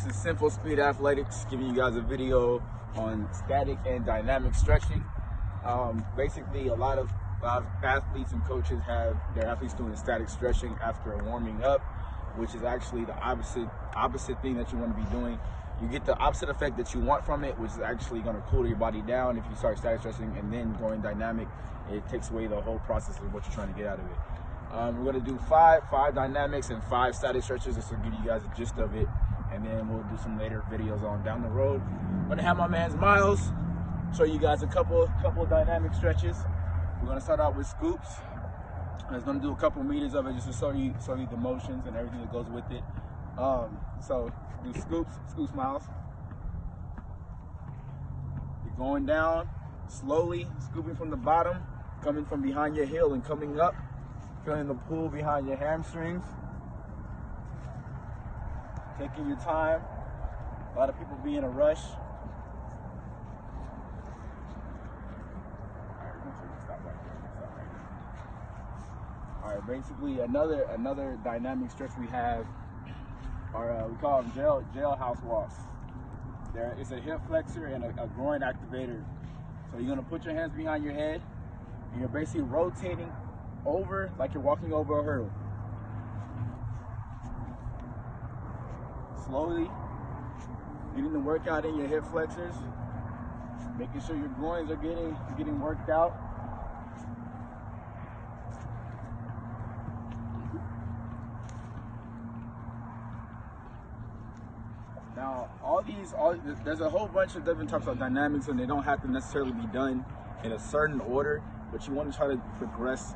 This is Simple Speed Athletics, giving you guys a video on static and dynamic stretching. Basically, a lot of athletes and coaches have their athletes doing static stretching after warming up, which is actually the opposite thing that you want to be doing. You get the opposite effect that you want from it, which is actually going to cool your body down. If you start static stretching and then going dynamic, it takes away the whole process of what you're trying to get out of it. We're going to do five dynamics and 5 static stretches just to give you guys a gist of it, and then we'll do some later videos on down the road. I'm going to have my man's Miles show you guys a couple dynamic stretches. We're going to start out with scoops. I was going to do a couple meters of it just to show you the motions and everything that goes with it. So do scoops, Miles. You're going down slowly, scooping from the bottom, coming from behind your heel and coming up, feeling the pull behind your hamstrings. Taking your time. A lot of people be in a rush. All right, basically another dynamic stretch we have are we call them jailhouse walks. It's a hip flexor and a groin activator. So you're gonna put your hands behind your head and you're basically rotating over like you're walking over a hurdle. Slowly getting the workout in your hip flexors, making sure your groins are getting worked out. Now, there's a whole bunch of different types of dynamics, and they don't have to necessarily be done in a certain order, but you want to try to progress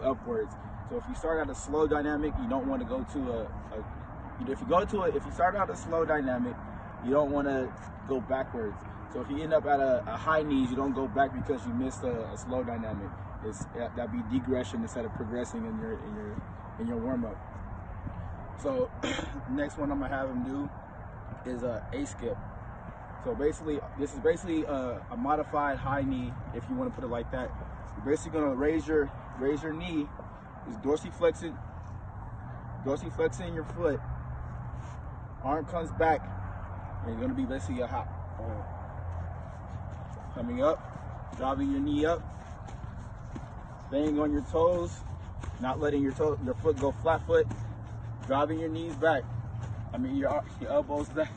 upwards. So if you start at a slow dynamic, you don't want to go to if you start out a slow dynamic, you don't want to go backwards. So if you end up at a high knees, you don't go back because you missed a slow dynamic. That'd be degression instead of progressing in your warm up. So next one I'm gonna have him do is a skip. So basically, this is basically a modified high knee, if you want to put it like that. You're basically gonna raise your knee, is dorsiflexing your foot. Arm comes back, and you're gonna be basically a hop. Coming up, driving your knee up, staying on your toes, not letting your foot go flat foot, driving your knees back. Your elbows back.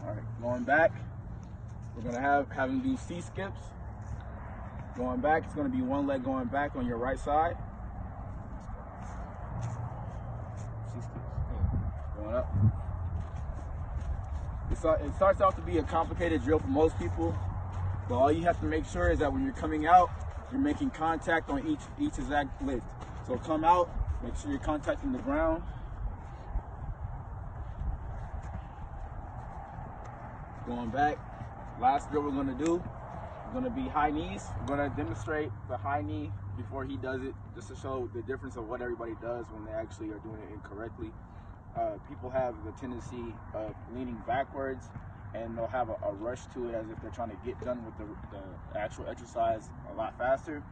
All right, going back. We're gonna have him do C skips. Going back, it's gonna be one leg going back on your right side. C skips. Going up. It starts out to be a complicated drill for most people, but all you have to make sure is that when you're coming out, you're making contact on each exact lift. So come out, make sure you're contacting the ground. Going back, last drill we're gonna do, we're gonna be high knees. We're gonna demonstrate the high knee before he does it, just to show the difference of what everybody does when they actually are doing it incorrectly. People have the tendency of leaning backwards, and they'll have a rush to it as if they're trying to get done with the actual exercise a lot faster.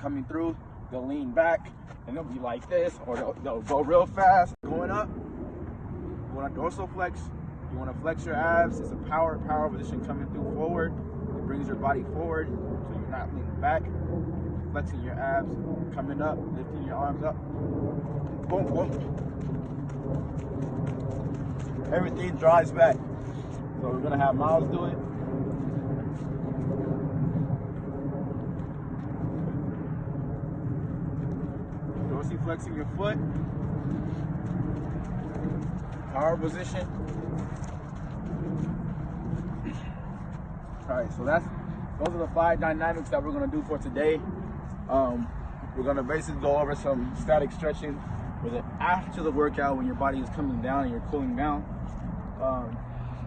Coming through, they'll lean back, and they'll be like this, or they'll go real fast. Going up, you want to dorsal flex. You want to flex your abs. It's a power position coming through forward. It brings your body forward, so you're not leaning back. Flexing your abs, coming up, lifting your arms up. Boom, boom. Everything drives back. So we're gonna have Miles do it. Dorsiflexing your foot. Power position. All right, so those are the 5 dynamics that we're gonna do for today. We're gonna basically go over some static stretching with it after the workout when your body is coming down and you're cooling down.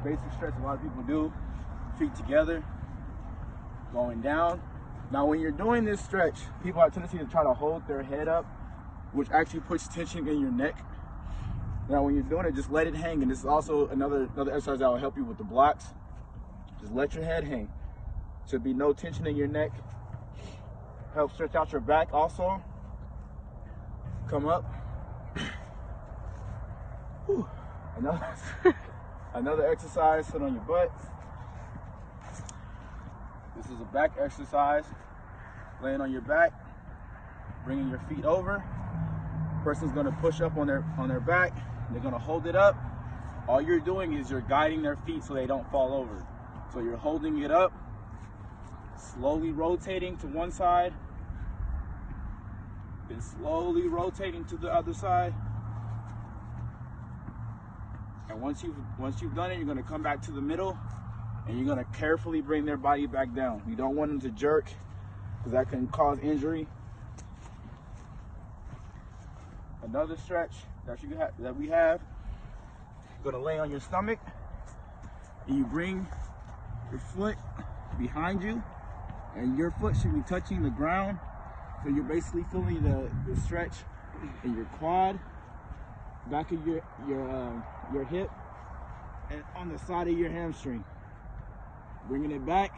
Basic stretch a lot of people do, feet together, going down. Now when you're doing this stretch, people have a tendency to try to hold their head up, which actually puts tension in your neck. Now when you're doing it, just let it hang, and this is also another exercise that will help you with the blocks. Just let your head hang. Should be no tension in your neck. Help stretch out your back also. Come up. Whew. Another exercise, sit on your butt. This is a back exercise. Laying on your back, bringing your feet over. Person's gonna push up on their back. They're gonna hold it up. All you're doing is you're guiding their feet so they don't fall over. So you're holding it up, slowly rotating to one side, then slowly rotating to the other side. And once you've done it, you're gonna come back to the middle and you're gonna carefully bring their body back down. You don't want them to jerk because that can cause injury. Another stretch that we have, you're gonna lay on your stomach and you bring your foot behind you and your foot should be touching the ground. So you're basically feeling the stretch in your quad, back of your hip, and on the side of your hamstring. Bringing it back,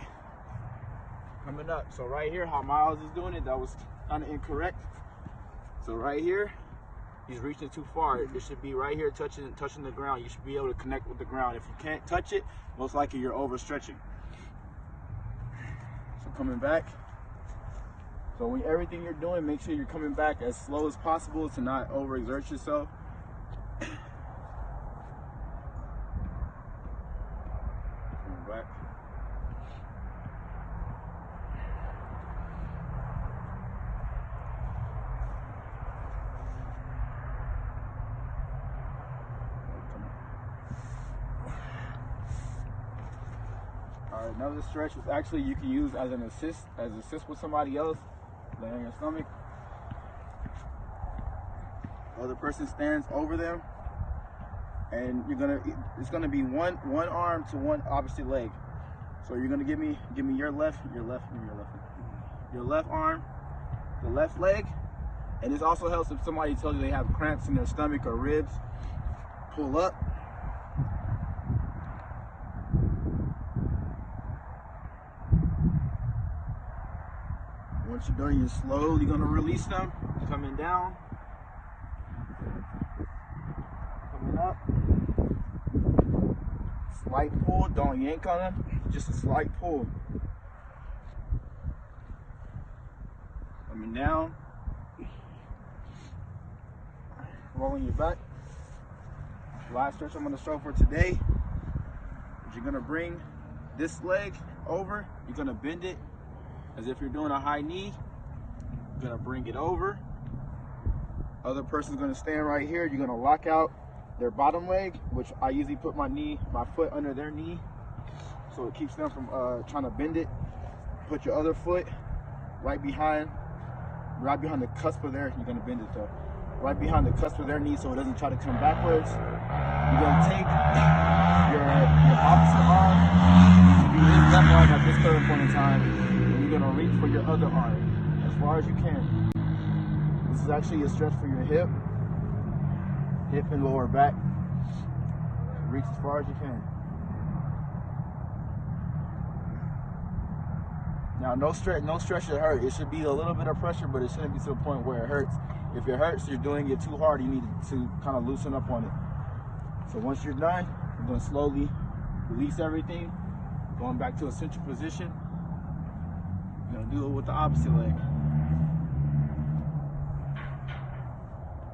coming up. So right here, how Miles is doing it, that was kind of incorrect. So right here, he's reaching too far. It should be right here touching the ground. You should be able to connect with the ground. If you can't touch it, most likely you're overstretching. So coming back. So when everything you're doing, make sure you're coming back as slow as possible to not overexert yourself. Coming back. Alright, another stretch is actually you can use as an assist with somebody else. Lay on your stomach. Other person stands over them, and it's gonna be one arm to one opposite leg. So you're gonna give me your left arm, the left leg, and this also helps if somebody tells you they have cramps in their stomach or ribs. Pull up. Once you're done, you're slowly gonna release them, coming down, coming up. Slight pull, don't yank on them, just a slight pull. Coming down, rolling your back. Last stretch I'm gonna show for today is you're gonna bring this leg over, you're gonna bend it as if you're doing a high knee. You're gonna bring it over. Other person's gonna stand right here. You're gonna lock out their bottom leg, which I usually put my foot under their knee, so it keeps them from trying to bend it. Put your other foot right behind the cusp of their. You're gonna bend it though. Right behind the cusp of their knee, so it doesn't try to come backwards. You're gonna take your opposite arm. You use that arm at this current point in time. You're gonna reach for your other arm as far as you can. This is actually a stretch for your hip and lower back. Reach as far as you can. Now, no stretch should hurt. It should be a little bit of pressure, but it shouldn't be to the point where it hurts. If it hurts, you're doing it too hard. You need to kind of loosen up on it. So once you're done, you're gonna slowly release everything, going back to a central position. You're gonna do it with the opposite leg.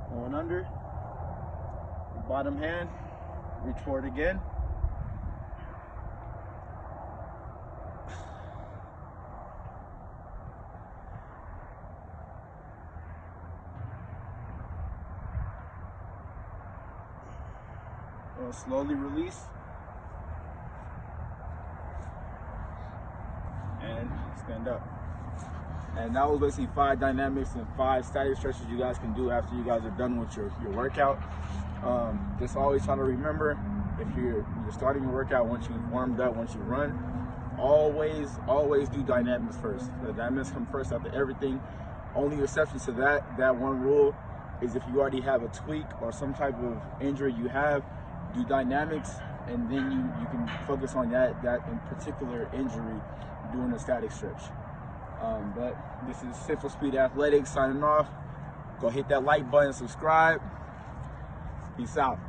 Going under, bottom hand, reach forward again. Slowly release. And stand up. And that was basically 5 dynamics and 5 static stretches you guys can do after you guys are done with your workout. Just always try to remember, if you're starting your workout, once you've warmed up, once you run, always do dynamics first. The dynamics come first after everything. Only exception to that one rule is if you already have a tweak or some type of injury you have, do dynamics, and then you can focus on that in particular injury doing a static stretch. But this is Simple Speed Athletics signing off. Go hit that like button, subscribe. Peace out.